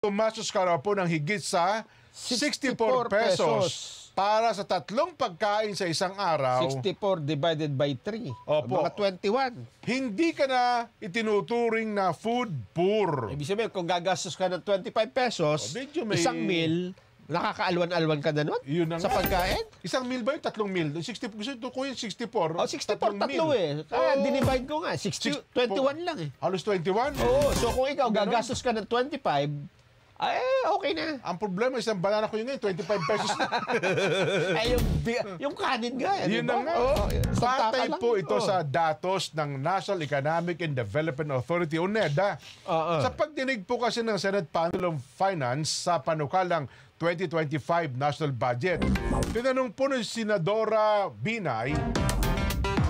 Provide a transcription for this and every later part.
Tumasos ka raw po ng higit sa 64 pesos para sa tatlong pagkain sa isang araw. 64 divided by 3. Opo. Mga 21. Hindi ka na itinuturing na food poor. Ibig sabihin, kung gagastos ka ng 25 pesos, medyo may- isang meal, nakakaalwan-alwan ka na nun? Yun na sa nga. pagkain? Isang meal ba yun? Tatlong meal? 60, gusto ko yung 64. O, 64, tatlong tatlo meal. eh. Kaya dinivide ko nga. 21 lang eh. Halos 21? Oo, so kung ikaw gagastos ka ng 25, ay, okay na. Ang problema, isang banana ko yun ngayon, 25 pesos na. Ay, yung kanin nga. Yun na nga. Patay po ito sa datos ng National Economic and Development Authority o NEDA. Sa pagdinig po kasi ng Senate Panel on Finance sa panukalang 2025 National Budget, tinanong po ng Senadora Binay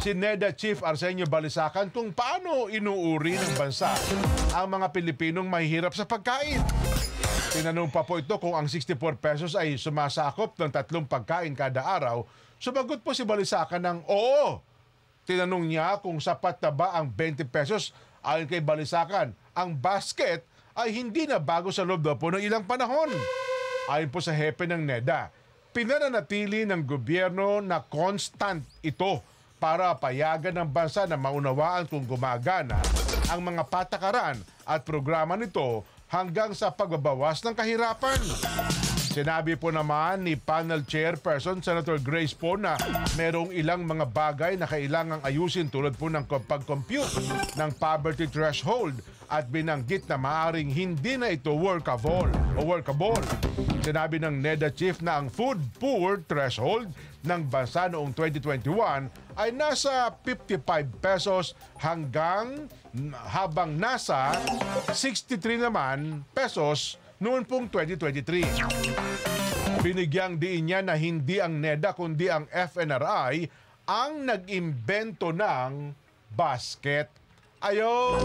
si NEDA Chief Arsenio Balisacan kung paano inuuri ng bansa ang mga Pilipinong mahihirap sa pagkain. Tinanong pa po ito kung ang 64 pesos ay sumasakop ng tatlong pagkain kada araw. Sumagot po si Balisacan ng oo. Tinanong niya kung sapat na ba ang 20 pesos. Ayon kay Balisacan, ang basket ay hindi na bago sa loob po ng ilang panahon. Ayon po sa hepe ng NEDA, pinananatili ng gobyerno na constant ito para payagan ng bansa na maunawaan kung gumagana ang mga patakaran at programa nito hanggang sa pagbabawas ng kahirapan. Sinabi po naman ni Panel Chairperson Senator Grace po na merong ilang mga bagay na kailangang ayusin tulad po ng pag-compute ng poverty threshold at binanggit na maaring hindi na ito workable. Sinabi ng NEDA Chief na ang food poor threshold ng bansa noong 2021 ay nasa 55 pesos habang nasa 63 naman pesos noon pong 2023. Binigyang diin niya na hindi ang NEDA kundi ang FNRI ang nag-imbento ng basket. Ayaw!